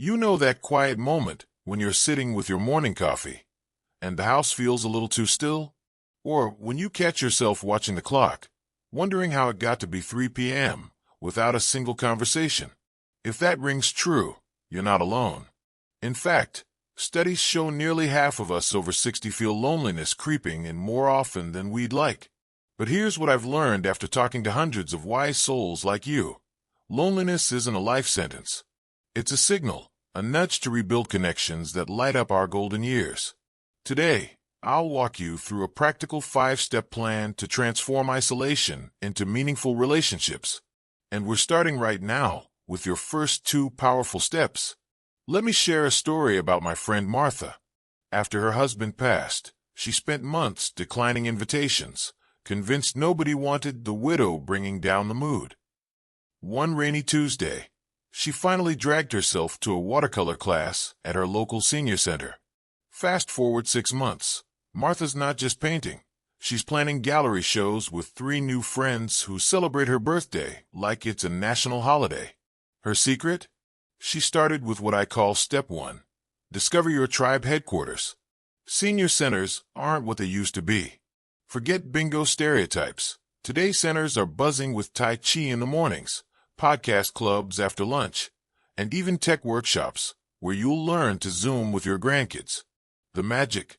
You know that quiet moment when you're sitting with your morning coffee and the house feels a little too still? Or when you catch yourself watching the clock, wondering how it got to be 3 p.m. without a single conversation? If that rings true, you're not alone. In fact, studies show nearly half of us over 60 feel loneliness creeping in more often than we'd like. But here's what I've learned after talking to hundreds of wise souls like you. Loneliness isn't a life sentence. It's a signal, a nudge to rebuild connections that light up our golden years. Today, I'll walk you through a practical 5-step plan to transform isolation into meaningful relationships. And we're starting right now with your first 2 powerful steps. Let me share a story about my friend Martha. After her husband passed, she spent months declining invitations, convinced nobody wanted the widow bringing down the mood. One rainy Tuesday, she finally dragged herself to a watercolor class at her local senior center. Fast forward 6 months, Martha's not just painting. She's planning gallery shows with 3 new friends who celebrate her birthday like it's a national holiday. Her secret? She started with what I call Step 1. Discover your tribe headquarters. Senior centers aren't what they used to be. Forget bingo stereotypes. Today's centers are buzzing with Tai Chi in the mornings, podcast clubs after lunch, and even tech workshops where you'll learn to Zoom with your grandkids. The magic?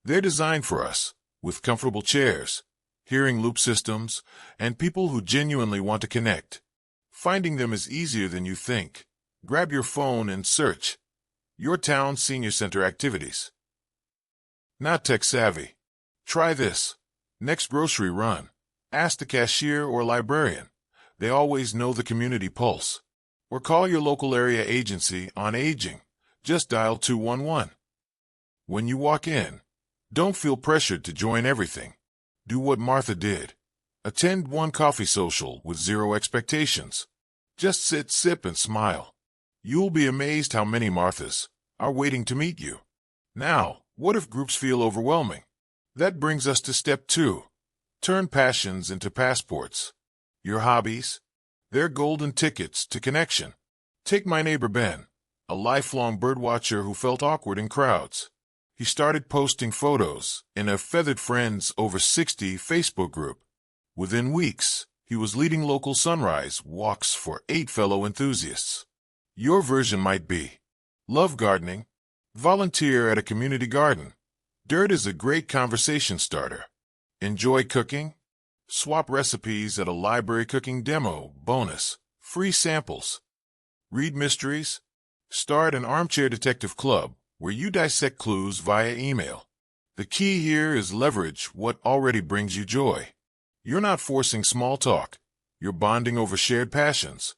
They're designed for us, with comfortable chairs, hearing loop systems, and people who genuinely want to connect. Finding them is easier than you think. Grab your phone and search your town senior center activities. Not tech savvy? Try this. Next grocery run. Ask the cashier or librarian. They always know the community pulse. Or call your local area agency on aging. Just dial 211. When you walk in, don't feel pressured to join everything. Do what Martha did. Attend one coffee social with 0 expectations. Just sit, sip, and smile. You'll be amazed how many Marthas are waiting to meet you. Now, what if groups feel overwhelming? That brings us to Step 2. Turn passions into passports. Your hobbies? They're golden tickets to connection. Take my neighbor Ben, a lifelong birdwatcher who felt awkward in crowds. He started posting photos in a Feathered Friends Over 60 Facebook group. Within weeks, he was leading local sunrise walks for 8 fellow enthusiasts. Your version might be: love gardening? Volunteer at a community garden. Dirt is a great conversation starter. Enjoy cooking? Swap recipes at a library cooking demo bonus. Free samples. Read mysteries? Start an armchair detective club where you dissect clues via email. The key here is leverage what already brings you joy. You're not forcing small talk. You're bonding over shared passions.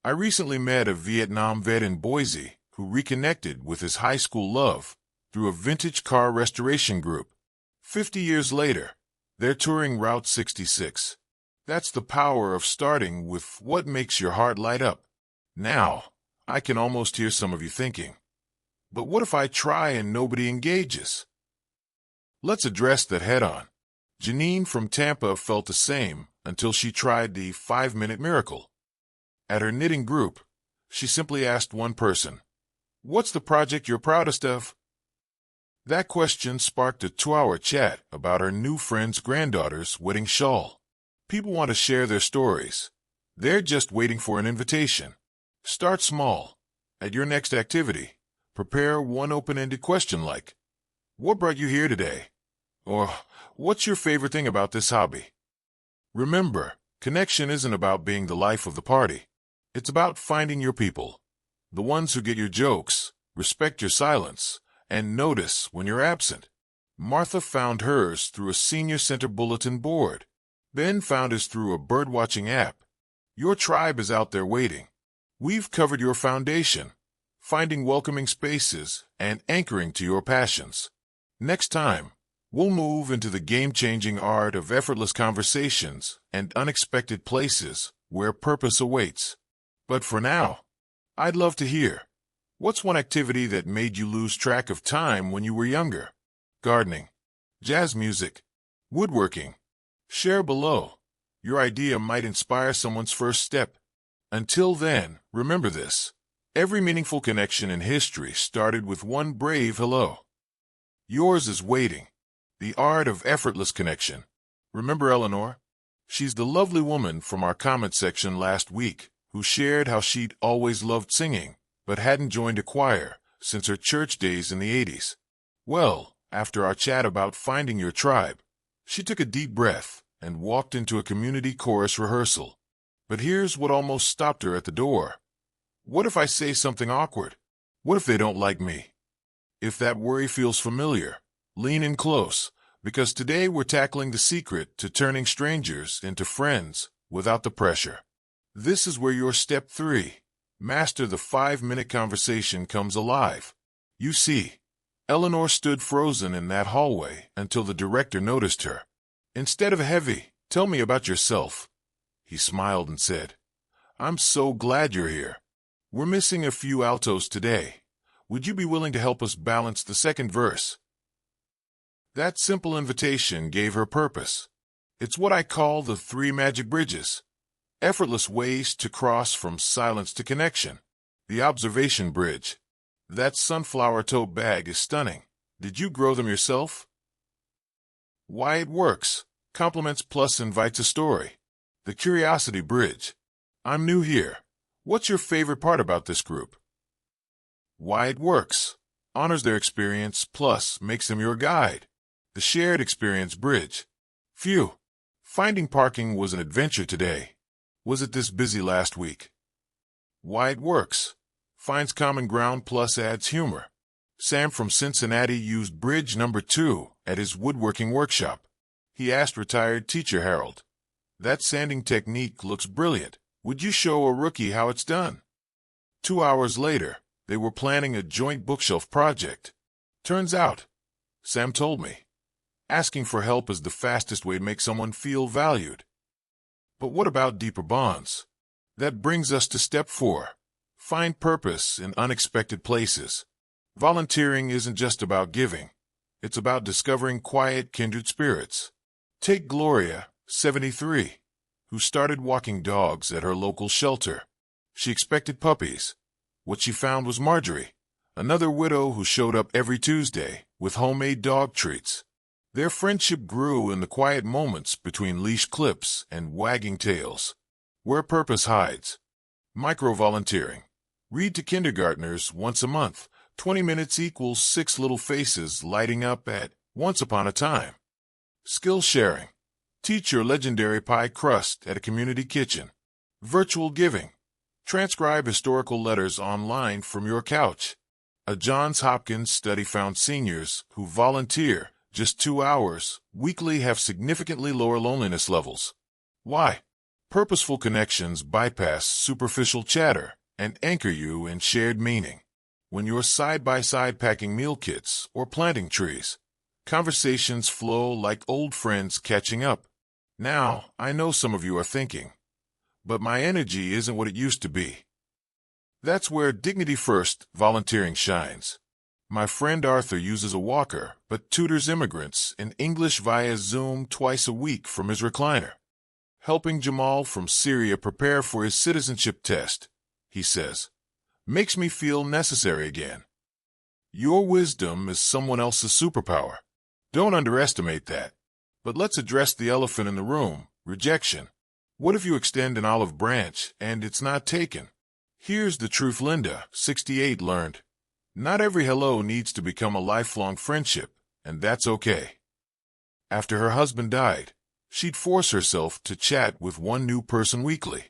I recently met a Vietnam vet in Boise who reconnected with his high school love through a vintage car restoration group. 50 years later, they're touring Route 66. That's the power of starting with what makes your heart light up. Now, I can almost hear some of you thinking, but what if I try and nobody engages? Let's address that head on. Janine from Tampa felt the same until she tried the 5-minute miracle. At her knitting group, she simply asked one person, "What's the project you're proudest of?" That question sparked a 2-hour chat about her new friend's granddaughter's wedding shawl. People want to share their stories. They're just waiting for an invitation. Start small. At your next activity, prepare one open-ended question like, "What brought you here today?" Or, "What's your favorite thing about this hobby?" Remember, connection isn't about being the life of the party. It's about finding your people, the ones who get your jokes, respect your silence, and notice when you're absent. Martha found hers through a senior center bulletin board. Ben found his through a birdwatching app. Your tribe is out there waiting. We've covered your foundation, finding welcoming spaces and anchoring to your passions. Next time, we'll move into the game-changing art of effortless conversations and unexpected places where purpose awaits. But for now, I'd love to hear, what's one activity that made you lose track of time when you were younger? Gardening, jazz music, woodworking. Share below. Your idea might inspire someone's first step. Until then, remember this. Every meaningful connection in history started with one brave hello. Yours is waiting. The art of effortless connection. Remember Eleanor? She's the lovely woman from our comment section last week who shared how she'd always loved singing, but hadn't joined a choir since her church days in the 80s. Well, after our chat about finding your tribe, she took a deep breath and walked into a community chorus rehearsal. But here's what almost stopped her at the door. What if I say something awkward? What if they don't like me? If that worry feels familiar, lean in close, because today we're tackling the secret to turning strangers into friends without the pressure. This is where your step 3, master the 5-minute conversation, comes alive. You see, Eleanor stood frozen in that hallway until the director noticed her. Instead of heavy, "Tell me about yourself," he smiled and said, "I'm so glad you're here. We're missing a few altos today. Would you be willing to help us balance the second verse?" That simple invitation gave her purpose. It's what I call the 3 magic bridges. Effortless ways to cross from silence to connection. The observation bridge. That sunflower tote bag is stunning. Did you grow them yourself? Why it works. Compliments plus invites a story. The curiosity bridge. I'm new here. What's your favorite part about this group? Why it works. Honors their experience plus makes them your guide. The shared experience bridge. Phew. Finding parking was an adventure today. Was it this busy last week? Why it works. Finds common ground plus adds humor. Sam from Cincinnati used bridge number 2 at his woodworking workshop. He asked retired teacher Harold, "That sanding technique looks brilliant. Would you show a rookie how it's done?" 2 hours later, they were planning a joint bookshelf project. Turns out, Sam told me, asking for help is the fastest way to make someone feel valued. But what about deeper bonds? That brings us to step 4. Find purpose in unexpected places. Volunteering isn't just about giving. It's about discovering quiet, kindred spirits. Take Gloria, 73, who started walking dogs at her local shelter. She expected puppies. What she found was Marjorie, another widow who showed up every Tuesday with homemade dog treats. Their friendship grew in the quiet moments between leash clips and wagging tails. Where purpose hides. Micro-volunteering. Read to kindergartners once a month. 20 minutes equals 6 little faces lighting up at once upon a time. Skill sharing. Teach your legendary pie crust at a community kitchen. Virtual giving. Transcribe historical letters online from your couch. A Johns Hopkins study found seniors who volunteer just 2 hours weekly have significantly lower loneliness levels. Why? Purposeful connections bypass superficial chatter and anchor you in shared meaning. When you're side-by-side packing meal kits or planting trees, conversations flow like old friends catching up. Now, I know some of you are thinking, but my energy isn't what it used to be. That's where Dignity First volunteering shines. My friend Arthur uses a walker, but tutors immigrants in English via Zoom twice a week from his recliner. Helping Jamal from Syria prepare for his citizenship test, he says, makes me feel necessary again. Your wisdom is someone else's superpower. Don't underestimate that. But let's address the elephant in the room, rejection. What if you extend an olive branch and it's not taken? Here's the truth Linda, 68, learned. Not every hello needs to become a lifelong friendship, and that's okay. After her husband died, she'd force herself to chat with one new person weekly.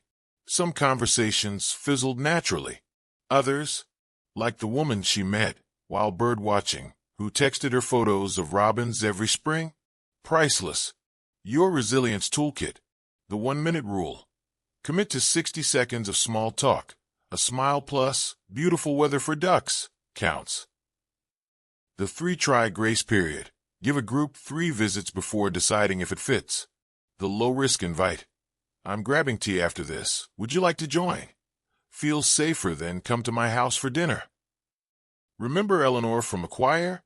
Some conversations fizzled naturally. Others, like the woman she met while birdwatching, who texted her photos of robins every spring, priceless. Your resilience toolkit, the 1-minute rule. Commit to 60 seconds of small talk. A smile plus beautiful weather for ducks counts. The 3-try grace period. Give a group 3 visits before deciding if it fits. The low-risk invite. I'm grabbing tea after this. Would you like to join? Feels safer than come to my house for dinner. Remember Eleanor from a choir?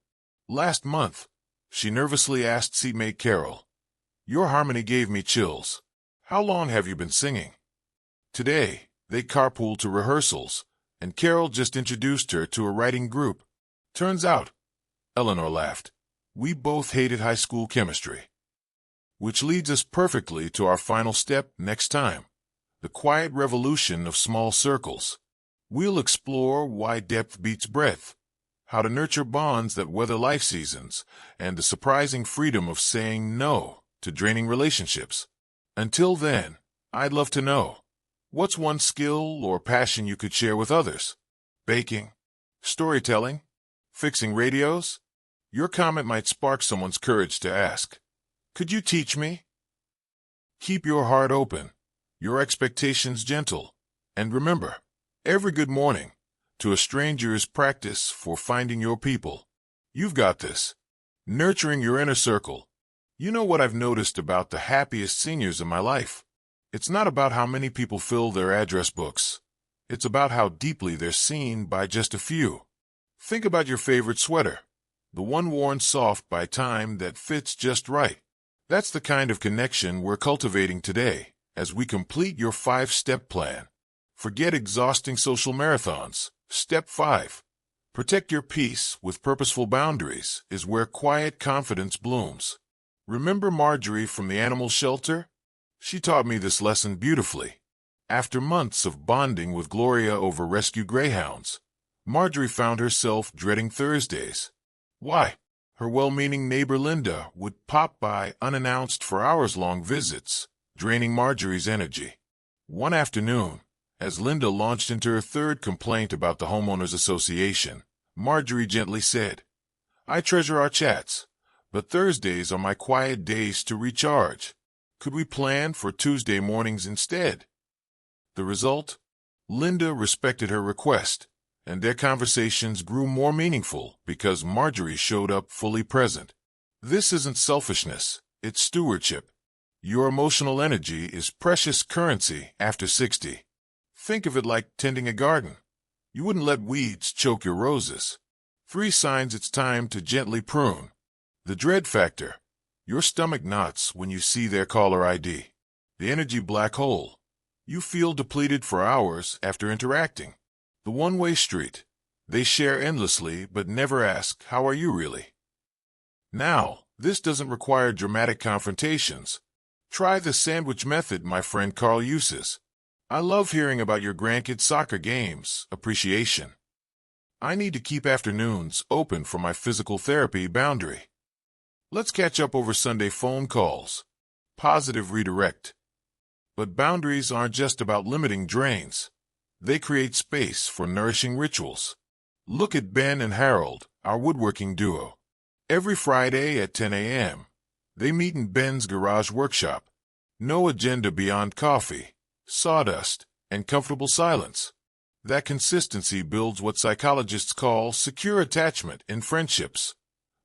Last month, she nervously asked seatmate Carol, "Your harmony gave me chills. How long have you been singing?" Today, they carpool to rehearsals, and Carol just introduced her to a writing group. Turns out, Eleanor laughed, we both hated high school chemistry. Which leads us perfectly to our final step next time. The quiet revolution of small circles. We'll explore why depth beats breadth, how to nurture bonds that weather life seasons, and the surprising freedom of saying no to draining relationships. Until then, I'd love to know, what's one skill or passion you could share with others? Baking? Storytelling? Fixing radios? Your comment might spark someone's courage to ask, could you teach me? Keep your heart open, your expectations gentle, and remember, every good morning to a stranger is practice for finding your people. You've got this. Nurturing your inner circle. You know what I've noticed about the happiest seniors in my life? It's not about how many people fill their address books. It's about how deeply they're seen by just a few. Think about your favorite sweater, the one worn soft by time that fits just right. That's the kind of connection we're cultivating today as we complete your 5-step plan. Forget exhausting social marathons. Step 5. Protect your peace with purposeful boundaries is where quiet confidence blooms. Remember Marjorie from the animal shelter? She taught me this lesson beautifully. After months of bonding with Gloria over rescue greyhounds, Marjorie found herself dreading Thursdays. Why? Her well-meaning neighbor Linda would pop by unannounced for hours-long visits, draining Marjorie's energy. One afternoon, as Linda launched into her third complaint about the homeowners association, Marjorie gently said, I treasure our chats, but Thursdays are my quiet days to recharge. Could we plan for Tuesday mornings instead? The result? Linda respected her request, and their conversations grew more meaningful because Marjorie showed up fully present. This isn't selfishness, it's stewardship. Your emotional energy is precious currency after 60. Think of it like tending a garden. You wouldn't let weeds choke your roses. 3 signs it's time to gently prune. The dread factor. Your stomach knots when you see their caller ID. The energy black hole. You feel depleted for hours after interacting. The one-way street. They share endlessly but never ask, how are you really? Now, this doesn't require dramatic confrontations. Try the sandwich method my friend Carl uses. I love hearing about your grandkids' soccer games. Appreciation. I need to keep afternoons open for my physical therapy boundary. Let's catch up over Sunday phone calls. Positive redirect. But boundaries aren't just about limiting drains. They create space for nourishing rituals. Look at Ben and Harold, our woodworking duo. Every Friday at 10 a.m., they meet in Ben's garage workshop. No agenda beyond coffee, sawdust, and comfortable silence. That consistency builds what psychologists call secure attachment in friendships.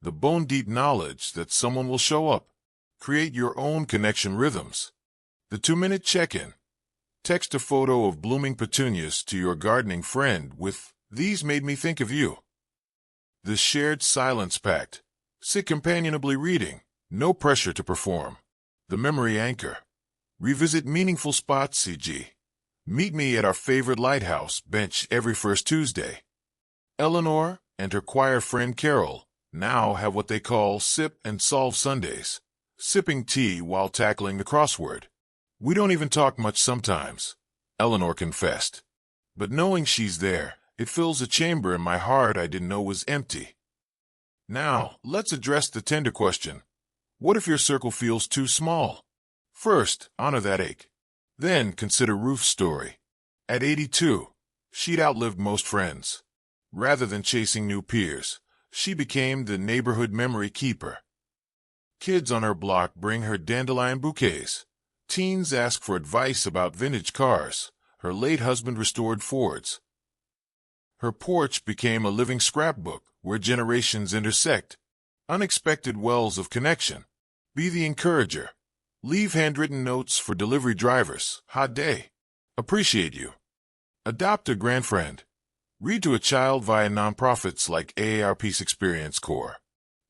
The bone-deep knowledge that someone will show up. Create your own connection rhythms. The 2-minute check-in. Text a photo of blooming petunias to your gardening friend with, "These made me think of you." The shared silence pact. Sit companionably reading. No pressure to perform. The memory anchor. Revisit meaningful spots, e.g. Meet me at our favorite lighthouse bench every first Tuesday. Eleanor and her choir friend Carol now have what they call Sip and Solve Sundays. Sipping tea while tackling the crossword. We don't even talk much sometimes, Eleanor confessed. But knowing she's there, it fills a chamber in my heart I didn't know was empty. Now, let's address the tender question. What if your circle feels too small? First, honor that ache. Then consider Ruth's story. At 82, she'd outlived most friends. Rather than chasing new peers, she became the neighborhood memory keeper. Kids on her block bring her dandelion bouquets. Teens ask for advice about vintage cars. Her late husband restored Fords. Her porch became a living scrapbook where generations intersect. Unexpected wells of connection. Be the encourager. Leave handwritten notes for delivery drivers. Hot day. Appreciate you. Adopt a grandfriend. Read to a child via nonprofits like AAR Peace Experience Corps.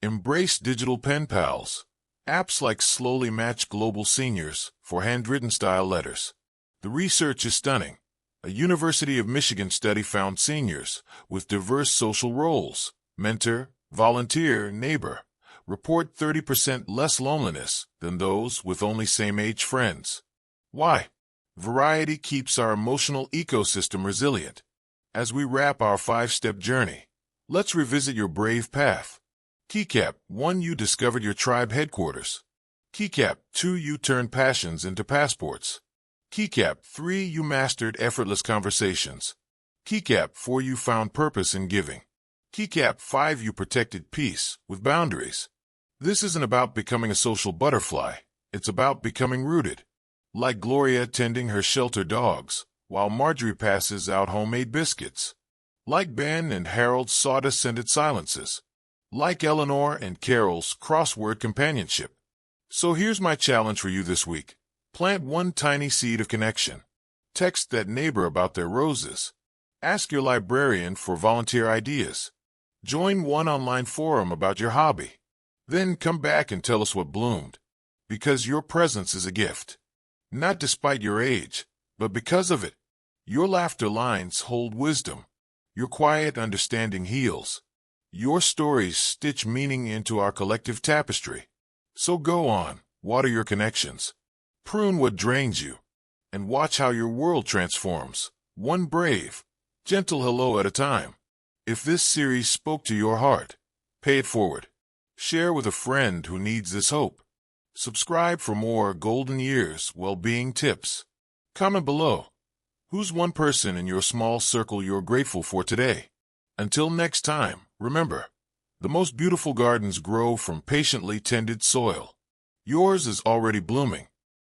Embrace digital pen pals. Apps like Slowly match global seniors for handwritten style letters. The research is stunning. A University of Michigan study found seniors with diverse social roles, mentor, volunteer, neighbor, report 30% less loneliness than those with only same-age friends. Why? Variety keeps our emotional ecosystem resilient. As we wrap our 5-step journey, let's revisit your brave path. Keycap 1. You discovered your tribe headquarters. Keycap 2. You turned passions into passports. Keycap 3. You mastered effortless conversations. Keycap 4. You found purpose in giving. Keycap 5. You protected peace with boundaries. This isn't about becoming a social butterfly. It's about becoming rooted. Like Gloria tending her shelter dogs, while Marjorie passes out homemade biscuits. Like Ben and Harold's sawdust-scented silences. Like Eleanor and Carol's crossword companionship. So here's my challenge for you this week. Plant one tiny seed of connection. Text that neighbor about their roses. Ask your librarian for volunteer ideas. Join one online forum about your hobby. Then come back and tell us what bloomed. Because your presence is a gift. Not despite your age, but because of it. Your laughter lines hold wisdom. Your quiet understanding heals. Your stories stitch meaning into our collective tapestry. So go on, water your connections. Prune what drains you. And watch how your world transforms, one brave, gentle hello at a time. If this series spoke to your heart, pay it forward. Share with a friend who needs this hope. Subscribe for more Golden Years well-being tips. Comment below. Who's one person in your small circle you're grateful for today? Until next time, remember, the most beautiful gardens grow from patiently tended soil. Yours is already blooming.